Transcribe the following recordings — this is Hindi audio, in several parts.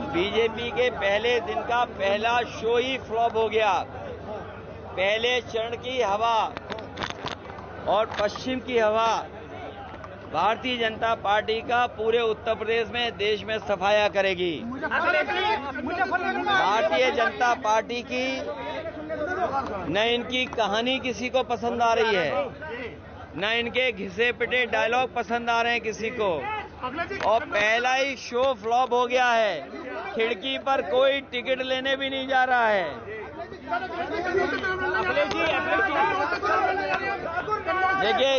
बीजेपी के पहले दिन का पहला शो ही फ्लॉप हो गया। पहले चरण की हवा और पश्चिम की हवा भारतीय जनता पार्टी का पूरे उत्तर प्रदेश में, देश में सफाया करेगी। भारतीय जनता पार्टी की न इनकी कहानी किसी को पसंद आ रही है, न इनके घिसे पिटे डायलॉग पसंद आ रहे हैं किसी को, और पहला ही शो फ्लॉप हो गया है। खिड़की पर कोई टिकट लेने भी नहीं जा रहा है। देखिए,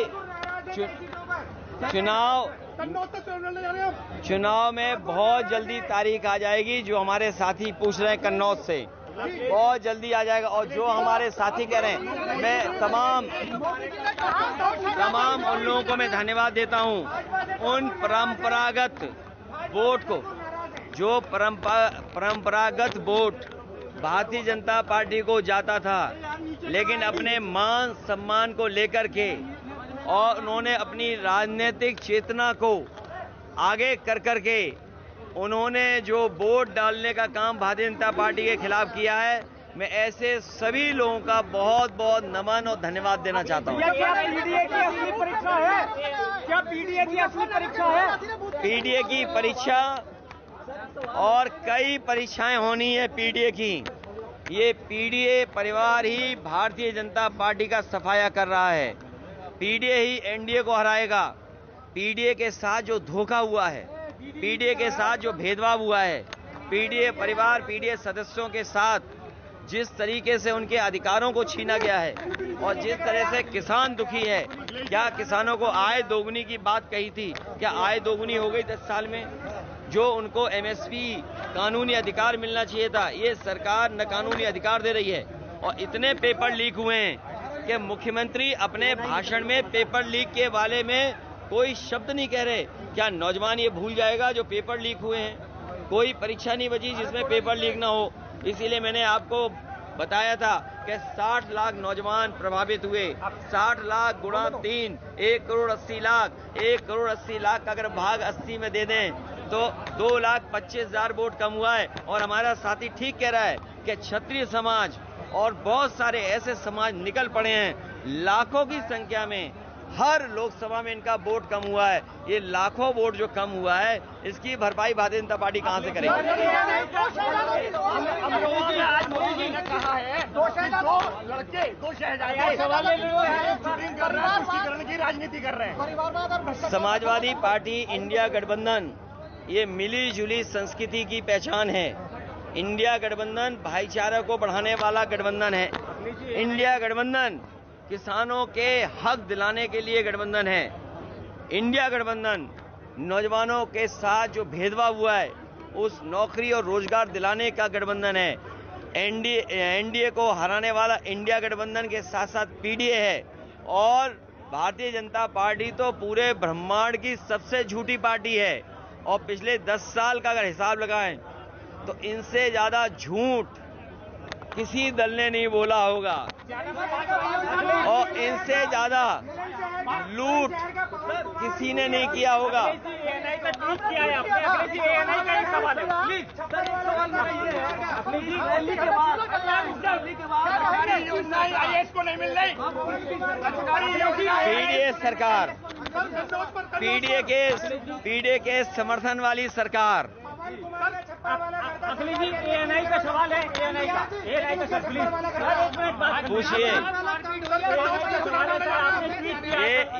चुनाव में बहुत जल्दी तारीख आ जाएगी। जो हमारे साथी पूछ रहे हैं कन्नौज से, बहुत जल्दी आ जाएगा। और जो हमारे साथी कह रहे हैं, मैं तमाम उन लोगों को मैं धन्यवाद देता हूं। उन परंपरागत वोट को, जो परंपरागत वोट भारतीय जनता पार्टी को जाता था, लेकिन अपने मान सम्मान को लेकर के और उन्होंने अपनी राजनीतिक चेतना को आगे कर करके उन्होंने जो वोट डालने का काम भारतीय जनता पार्टी के खिलाफ किया है, मैं ऐसे सभी लोगों का बहुत बहुत नमन और धन्यवाद देना चाहता हूं। क्या पीडीए की असली परीक्षा है? क्या पीडीए की असली परीक्षा है? पीडीए की परीक्षा और कई परीक्षाएं होनी है पीडीए की। ये पीडीए परिवार ही भारतीय जनता पार्टी का सफाया कर रहा है। पीडीए ही एनडीए को हराएगा। पीडीए के साथ जो धोखा हुआ है, पीडीए के साथ जो भेदभाव हुआ है, पीडीए परिवार, पीडीए सदस्यों के साथ जिस तरीके से उनके अधिकारों को छीना गया है और जिस तरह से किसान दुखी है। क्या किसानों को आय दोगुनी की बात कही थी? क्या आय दोगुनी हो गई 10 साल में? जो उनको एमएसपी कानूनी अधिकार मिलना चाहिए था, ये सरकार न कानूनी अधिकार दे रही है। और इतने पेपर लीक हुए हैं कि मुख्यमंत्री अपने भाषण में पेपर लीक के बारे में कोई शब्द नहीं कह रहे। क्या नौजवान ये भूल जाएगा जो पेपर लीक हुए हैं? कोई परीक्षा नहीं बची जिसमें पेपर लीक ना हो। इसीलिए मैंने आपको बताया था कि 60 लाख नौजवान प्रभावित हुए। 60 लाख गुणा 3, 1 करोड़ 80 लाख। 1 करोड़ 80 लाख का अगर भाग 80 में दे दें तो 2,25,000 वोट कम हुआ है। और हमारा साथी ठीक कह रहा है कि क्षत्रिय समाज और बहुत सारे ऐसे समाज निकल पड़े हैं लाखों की संख्या में। हर लोकसभा में इनका वोट कम हुआ है। ये लाखों वोट जो कम हुआ है, इसकी भरपाई भारतीय जनता पार्टी कहां से करेगी? राजनीति कर रहे हैं। समाजवादी पार्टी, इंडिया गठबंधन, ये मिली जुली संस्कृति की पहचान है। इंडिया गठबंधन भाईचारा को बढ़ाने वाला गठबंधन है। इंडिया गठबंधन किसानों के हक दिलाने के लिए गठबंधन है। इंडिया गठबंधन नौजवानों के साथ जो भेदभाव हुआ है, उस नौकरी और रोजगार दिलाने का गठबंधन है। एनडीए को हराने वाला इंडिया गठबंधन के साथ साथ पीडीए है। और भारतीय जनता पार्टी तो पूरे ब्रह्मांड की सबसे झूठी पार्टी है। और पिछले 10 साल का अगर हिसाब लगाएं तो इनसे ज्यादा झूठ किसी दल ने नहीं बोला होगा और इनसे ज्यादा लूट किसी ने नहीं किया होगा। पीडीए सरकार, पीडीए के समर्थन वाली सरकार। अखिलेश जी, एएनआई का सवाल है। एएनआई का सर प्लीज पूछिए।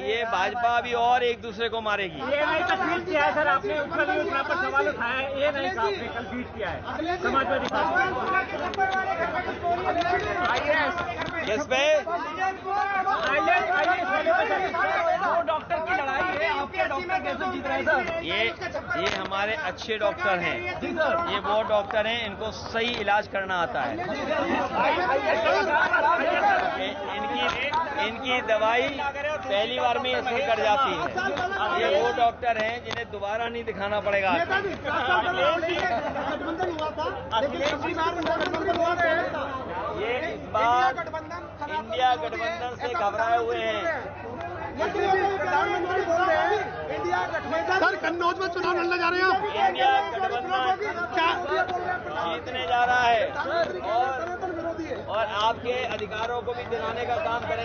ये भाजपा अभी और एक दूसरे को मारेगी। एएनआई का ट्वीट किया है सर आपने, उत्तर योजना पर सवाल उठाया है। एएनआई साहब ने कल ट्वीट किया है समाजवादी पार्टी। किस पे? डॉक्टर की लड़ाई है, आपके डॉक्टर कैसे जीत रहे हैं सर? ये हमारे अच्छे डॉक्टर हैं। ये वो डॉक्टर हैं, इनको सही इलाज करना आता है। इनकी दवाई पहली बार में असर कर जाती है। ये वो डॉक्टर हैं जिन्हें दोबारा नहीं दिखाना पड़ेगा। ये इस बार इंडिया गठबंधन से घबराए हुए हैं। प्रधानमंत्री बोल रहे हैं इंडिया गठबंधन। सर, कन्नौज में चुनाव लड़ने जा रहे हैं आप? इंडिया गठबंधन आपके अधिकारों को भी दिलाने का काम करेंगे।